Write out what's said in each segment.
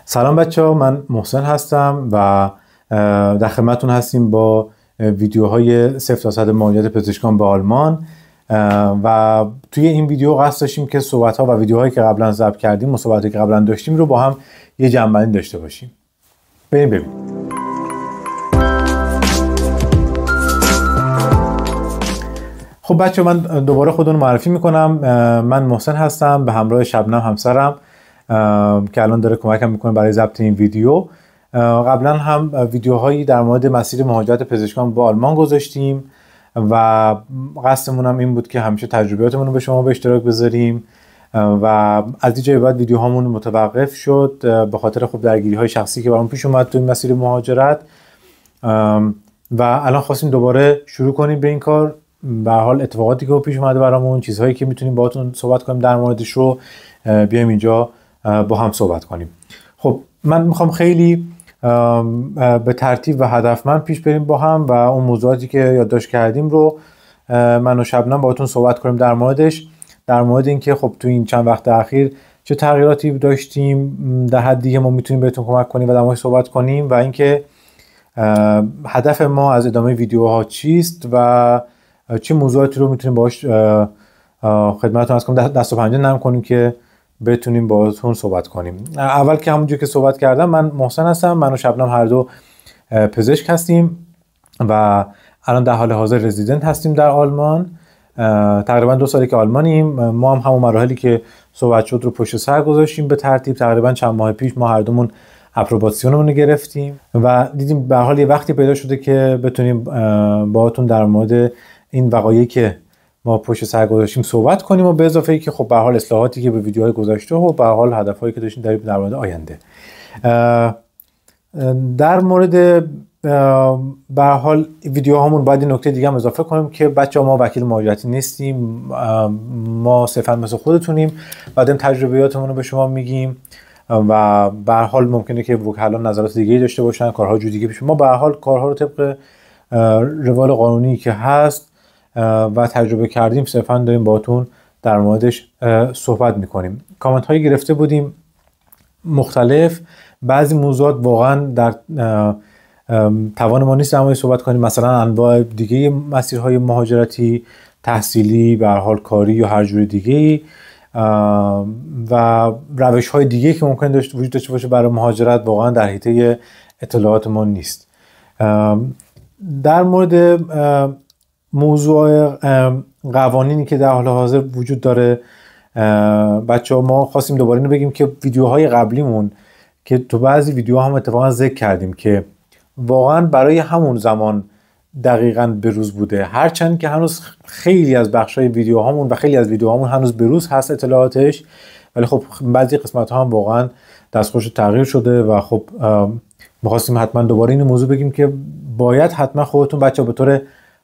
سلام بچه‌ها، من محسن هستم و در خدمتتون هستیم با ویدیوهای 0 تا 100 مهاجرت پزشکان به آلمان. و توی این ویدیو قصد داشتیم که صحبت‌ها و ویدیوهایی که قبلا ضبط کردیم، مصاحبه‌ای که قبلا داشتیم رو با هم یه جمع‌بندی داشته باشیم. بریم ببینیم. خب بچه، من دوباره خودمون معرفی میکنم. من محسن هستم به همراه شبنم همسرم که الان داره کمکم میکنه برای ضبط این ویدیو. قبلا هم ویدیوهایی در مورد مسیر مهاجرت پزشکان به آلمان گذاشتیم و قصدمون هم این بود که همیشه تجربیاتمون رو به شما به اشتراک بذاریم و از اینجا بعد ویدیوهامون متوقف شد به خاطر خب درگیری‌های شخصی که برام پیش اومد تو این مسیر مهاجرت و الان خواستیم دوباره شروع کنیم به این کار. به هر حال اتفاقاتی که پیش اومده برامون، چیزهایی که میتونیم باهاتون صحبت کنیم در موردش رو بیایم اینجا با هم صحبت کنیم. خب من میخوام خیلی به ترتیب و هدفمند پیش بریم با هم و اون موضوعاتی که یادداشت کردیم رو من و شبنم باهاتون صحبت کنیم در موردش، در مورد اینکه خب تو این چند وقت اخیر چه تغییراتی داشتیم در حدی که ما میتونیم بهتون کمک کنیم و در موردش صحبت کنیم و اینکه هدف ما از ادامه ویدیوها چیست و چه موضوعاتی رو میتونیم باهاش خدمتتون عرض کنم، دست و پنجه نرم کنیم که بتونیم باهاتون صحبت کنیم. اول که همونجوری که صحبت کردم، من محسن هستم. من و شبنم هر دو پزشک هستیم و الان در حال حاضر رزیدنت هستیم در آلمان. تقریبا 2 ساله که آلمانیم. ما هم همون مراحلی که صحبت شد رو پشت سر گذاشتیم به ترتیب. تقریبا چند ماه پیش ما هر دومون اپروباسیونمون رو گرفتیم و دیدیم به هر حال یه وقتی پیدا شده که بتونیم باهاتون در مورد این وقایعی که ما پشت سر گذاشتیم صحبت کنیم و به اضافه ای که خب به هر حال اصلاحاتی که به ویدیوهای گذشته و به هر حال هدفهایی که داشتیم در مورد آینده. در مورد به هر حال ویدیوهامون باید این نکته دیگه هم اضافه کنیم که بچه‌ها ما وکیل مهاجرتی نیستیم. ما صرفا مثل خودتونیم و داریم تجربیاتمون رو به شما میگیم و به هر حال ممکنه که وکلا نظرات دیگه‌ای داشته باشن، کارها جور دیگه پیش. ما به هر حال کارها رو طبق روال قانونی که هست و تجربه کردیم صرفا داریم باهاتون در موردش صحبت میکنیم. کامنت هایی گرفته بودیم مختلف. بعضی موضوعات واقعا در توان ما نیست در موردش صحبت کنیم، مثلا انواع دیگه مسیرهای مهاجرتی، تحصیلی، به هر حال کاری یا هر جور دیگه و روش های دیگه که ممکن وجود داشته باشه برای مهاجرت واقعا در حیطه اطلاعات ما نیست. در مورد موضوع قوانینی که در حال حاضر وجود داره بچه‌ها، ما خواستیم دوباره اینو بگیم که ویدیوهای قبلیمون که تو بعضی ویدیوها هم اتفاقا ذکر کردیم که واقعا برای همون زمان دقیقاً بروز بوده، هرچند که هنوز خیلی از بخشای ویدیوهامون و خیلی از ویدیوهامون هنوز بروز هست اطلاعاتش، ولی خب بعضی قسمت‌ها هم واقعا دستخوش تغییر شده و خب می‌خواستیم حتما دوباره این موضوع بگیم که باید حتما خودتون بچه‌ها به طور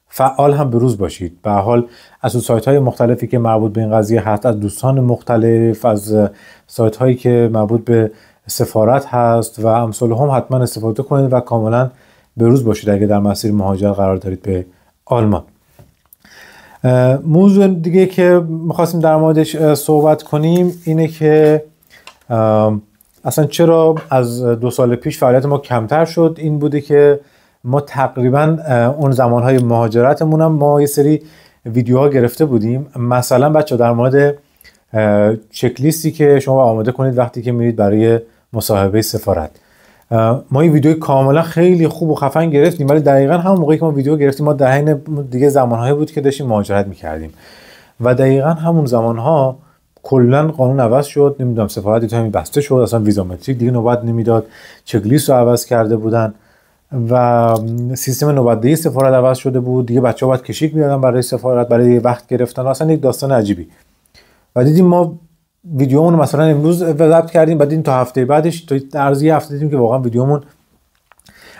فعال هم بروز باشید. به هر حال از سایت‌های مختلفی که مربوط به این قضیه هست، از دوستان مختلف، از سایت‌هایی که مربوط به سفارت هست و امثال هم حتما استفاده کنید و کاملا بروز باشید اگه در مسیر مهاجرت قرار دارید به آلمان. موضوع دیگه که می‌خواستیم در موردش صحبت کنیم اینه که اصلا چرا از 2 سال پیش فعالیت ما کمتر شد. این بوده که ما تقریبا اون زمانهای مهاجرتمون هم ما یه سری ویدیوها گرفته بودیم، مثلا بچه در مورد چک لیستی که شما آماده کنید وقتی که میرید برای مصاحبه سفارت. ما این ویدیو کاملا خیلی خوب و خفن گرفتیم، ولی دقیقا همون موقعی که ما ویدیو گرفتیم ما در حین دیگه زمانهایی بود که داشتیم مهاجرت میکردیم و دقیقا همون زمانها کلا قانون عوض شد. نمیدونم سفارت دیگه همین بسته شد، اصلا ویزامتریک دیگه نوبت نمیداد، چک لیست رو عوض کرده بودن و سیستم نوبت‌دهی سفارت عوض شده بود دیگه. بچه‌ها باید کشیک میدادن برای سفارت، برای وقت گرفتن، اصلا یک داستان عجیبی. و دیدیم ما ویدیومون مثلا امروز ضبط کردیم، بعد این تا هفته بعدش تا عرض یه هفته دیدیم که واقعا ویدیومون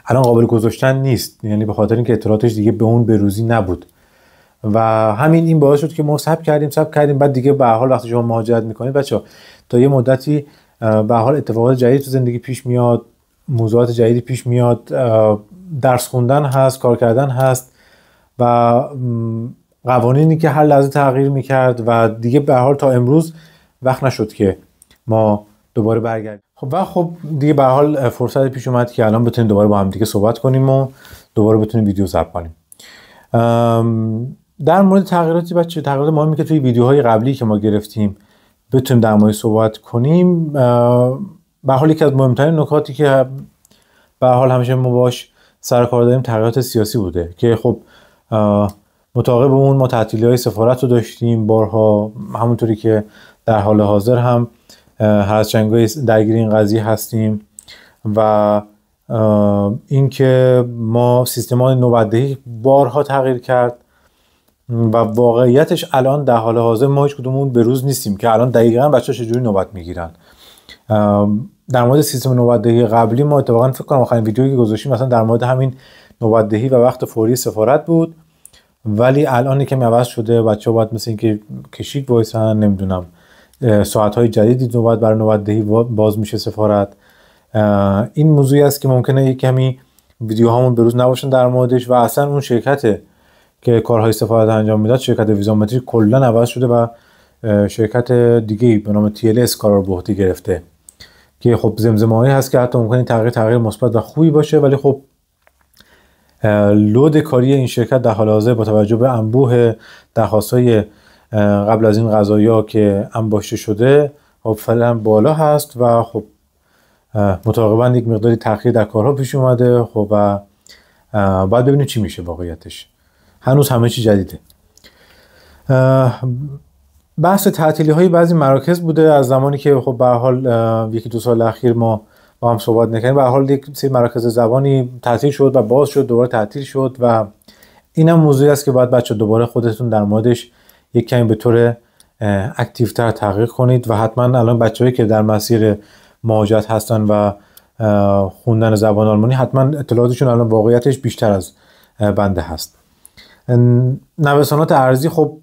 الان قابل گذاشتن نیست، یعنی به خاطر اینکه اطلاعاتش دیگه به اون بروزی نبود و همین این باعث شد که ما ثبت کردیم. بعد دیگه به هر حال وقتی شما مهاجرت میکنید بچه‌ها تا یه مدتی به هر حال اتفاقات جدید تو زندگی پیش میاد، موضوعات جدیدی پیش میاد، درس خوندن هست، کار کردن هست و قوانینی که هر لحظه تغییر میکرد و دیگه به هر حال تا امروز وقت نشد که ما دوباره برگردیم. خب دیگه به هر حال فرصت پیش اومد که الان بتونیم دوباره با هم دیگه صحبت کنیم و دوباره بتونیم ویدیو ضبط کنیم. در مورد تغییراتی بچه، تغییرات مهمی که توی ویدیوهای قبلی که ما گرفتیم بتونیم در موردش صحبت کنیم، به حال یکی از مهمترین نکاتی که به حال همیشه ما باش سر کار داریم تغییرات سیاسی بوده که خب متعاقب اون ما تعطیلی‌های سفارت رو داشتیم بارها، همونطوری که در حال حاضر هم هر از چنگای درگیر این قضیه هستیم و اینکه ما سیستمان نوبت‌دهی بارها تغییر کرد و واقعیتش الان در حال حاضر ما هیچ کدومون به روز نیستیم که الان دقیقاً بچه‌ها چجوری نوبت میگیرن. در مورد سیستم نوبت‌دهی قبلی ما اتفاقاً فکر کنم آخرین ویدیویی که گذاشتیم مثلا در مورد همین نوبت‌دهی و وقت فوری سفارت بود، ولی الان یکم عوض شده. بچه‌ها باید مثل اینکه کشیک وایسن، نمیدونم ساعت‌های جدیدی نوبت برای نوبت‌دهی باز میشه سفارت. این موضوعی است که ممکنه یک کمی ویدیوهامون به روز نباشن در موردش و اصلا اون شرکت که کارهای سفارت انجام میداد، شرکت ویزامتریک، کلا عوض شده و شرکت دیگه‌ای به نام TLS کارا به عهده گرفته که خب زمزمه‌ای هست که حتی ممکنه تغییر مثبت و خوبی باشه، ولی خب لود کاری این شرکت در حال حاضر با توجه به انبوه درخواست‌های قبل از این قضایا که انباشته شده خب فعلا بالا هست و خب متعاقباً یک مقداری تأخیر در کارها پیش اومده. خب و باید ببینیم چی میشه واقعیتش. هنوز همه چی جدیده. بحث تعطیلی‌های بعضی مراکز بوده از زمانی که خب به هر حال یکی دو سال اخیر ما با هم صحبت نکردیم. به هر حال یک سری مراکز زبانی تعطیل شد و باز شد، دوباره تعطیل شد و اینم موضوعی است که باید بچه‌ها دوباره خودتون در موردش یک کمی به طور اکتیوتر تحقیق کنید و حتما الان بچه‌هایی که در مسیر مهاجرت هستن و خوندن زبان آلمانی حتما اطلاعاتشون الان واقعیتش بیشتر از بنده هست. نوسانات ارزی خب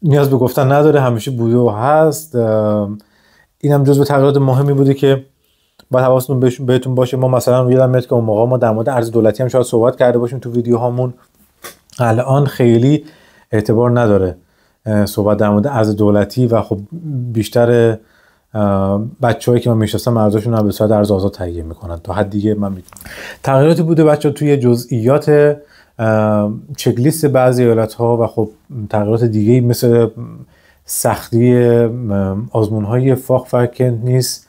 نیاز به گفتن نداره، همیشه بوده و هست. اینم جزو تغییرات مهمی بوده که باید حواستون بهتون باشه. ما مثلا یادم میاد که اون موقع ما در مورد ارز دولتی هم شاید صحبت کرده باشیم تو ویدیوهامون. الان خیلی اعتبار نداره صحبت در مورد ارز دولتی و خب بیشتر بچه‌هایی که من میشناسم ارزششون رو به صورت ارز آزاد تهیه میکنن تا حد دیگه. من میدونم تغییراتی بوده بچه‌ها توی جزئیات چک لیست بعضی ایالت‌ها و خب تغییرات دیگه‌ای مثل سختی آزمون‌های فاخ‌فرکنتنیس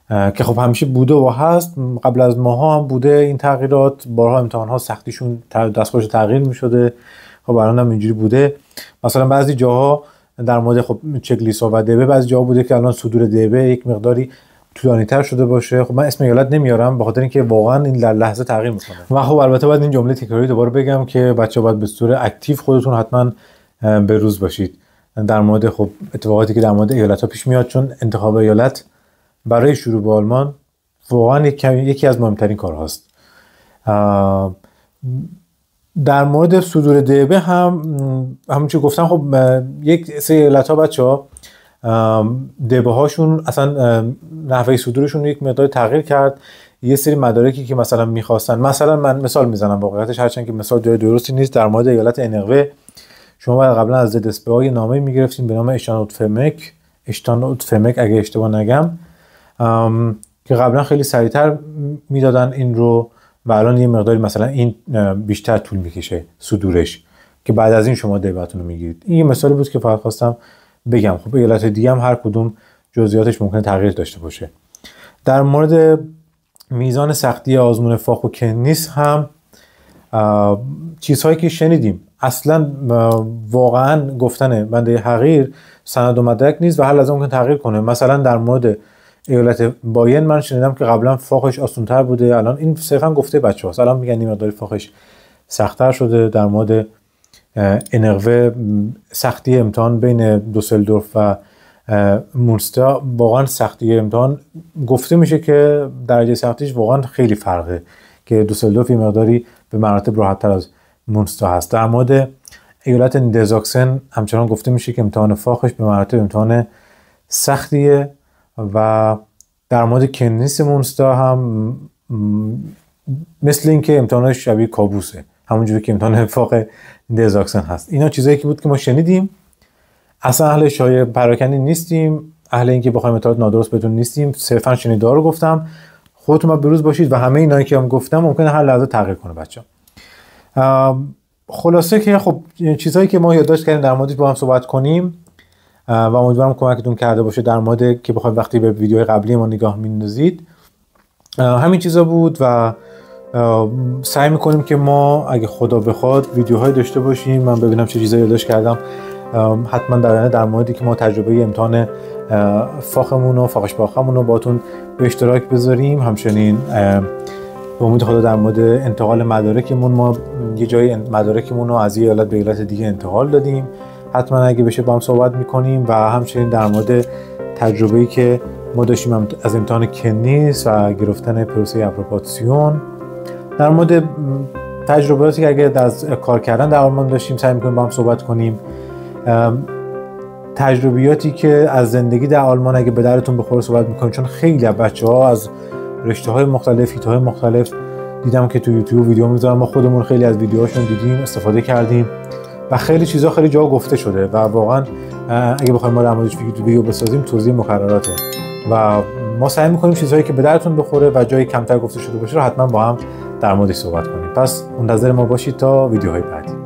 که خب همیشه بوده و هست. قبل از ماها هم بوده این تغییرات، بارها امتحان‌ها سختیشون دستخوش تغییر می‌شده. خب الان هم اینجوری بوده. مثلا بعضی جاها در مورد خب چک لیست‌ها و دیبه بعضی جاها بوده که الان صدور دیبه یک مقداری طولانی‌تر شده باشه. خب من اسم ایالت نمیارم به خاطر اینکه واقعا این در لحظه تغییر میکنه و خب البته باید این جمله تکراری دوباره بگم که بچه‌ها باید به صورت اکتیو خودتون حتما به روز باشید در مورد خب اتفاقاتی که در مورد ایالت‌ها پیش میاد، چون انتخاب ایالت برای شروع به آلمان واقعا یکی از مهمترین کارهاست. در مورد صدور دیبه هم همونجوری گفتم خب یک سری ایالت‌ها بچه‌ها دیبه هاشون اصلا نحوه صدورشون یک مقدار تغییر کرد. یه سری مدارکی که مثلا میخواستن، مثلا من مثال میزنم واقعیتش هرچند که مثال جای درستی نیست، در مورد ایالت انقوه شما باید قبلا از ZSPA یه نامه میگرفتین به نام اشتانوتفمک اگه اشتباه نگم که قبلا خیلی سریعتر میدادن این رو و الان یه مقداری مثلا این بیشتر طول میکشه صدورش که بعد از این شما دیبه‌تون رو میگیرید. این یه مثالی بود که فقط خواستم بگم. خب ایالت دیگه هم هر کدوم جزئیاتش ممکنه تغییر داشته باشه. در مورد میزان سختی آزمون فاخ و کنیس هم چیزهایی که شنیدیم اصلا واقعا گفتن بنده حقیر سند و مدرک نیست و حل از اون ممکن تغییر کنه. مثلا در مورد ایالت باین من شنیدم که قبلا فاخش آسان‌تر بوده، الان این صرفا گفته بچه‌هاست، الان میگن این مقداری فاخش سخت‌تر شده. در مورد انقوه سختی امتحان بین دوسلدورف و مونستر واقعا سختی امتحان گفته میشه که درجه سختیش واقعا خیلی فرقه که دوسلدورف یه مقداری به مراتب راحت‌تر از مونستر هست. در مورد ایالت نیدرساکسن همچنان گفته میشه که امتحان فاخش به مراتب امتحان سختیه و در مورد کنیس مونستر هم مثل این که امتحانش شبیه کابوسه، همونجوری که امتحان فاخ نیدرساکسن هست. اینا چیزایی که بود که ما شنیدیم. اصلا اهل شایعه پراکنی نیستیم، اهل اینکه بخوایم اطلاعات نادرست بدون نیستیم، صرفا شنیده رو گفتم. خودتون بروز باشید و همه اینایی که هم گفتم ممکنه هر لحظه تغییر کنه بچه‌ها. خلاصه که خب چیزایی که ما یادداشت کردیم در موردش با هم صحبت کنیم و امیدوارم کمکتون کرده باشه در مورد که بخواید وقتی به ویدیوهای قبلی ما نگاه می‌اندازید. همین چیزا بود و سعی میکنیم که ما اگه خدا بخواد ویدیوهای داشته باشیم. من ببینم چه چیزایی یادداشت کردم، حتما در موردی که ما تجربه امتحان فاخمون و فاخش باخمون رو باتون به اشتراک بذاریم. همچنین به امید خدا در مورد انتقال مدارکمون، ما یه جایی مدارکمون رو از یه ایالت به ایالت دیگه انتقال دادیم، حتما اگه بشه با هم صحبت میکنیم. و همچنین در مورد تجربه‌ای که ما داشتیم از امتحان کنیس و گرفتن پروسه اپروباسیون، در مورد تجربیاتی که اگه از کار کردن در آلمان داشتیم سعی میکنیم با هم صحبت کنیم. تجربیاتی که از زندگی در آلمان اگه به درتون بخوره صحبت میکنیم، چون خیلی از بچه‌ها از رشته‌های مختلف، هیت‌های مختلف دیدم که تو یوتیوب ویدیو میذارن. ما خودمون خیلی از ویدیوهاشون دیدیم، استفاده کردیم و خیلی چیزا خیلی جا گفته شده و واقعا اگه بخوایم ما در موردش ویدیو بسازیم توضیح مکرراته و ما سعی میکنیم چیزهایی که به درتون بخوره و جایی کمتر گفته شده باشه رو حتما با هم در موردش صحبت کنیم. پس منتظر ما باشید تا ویدیوهای بعدی.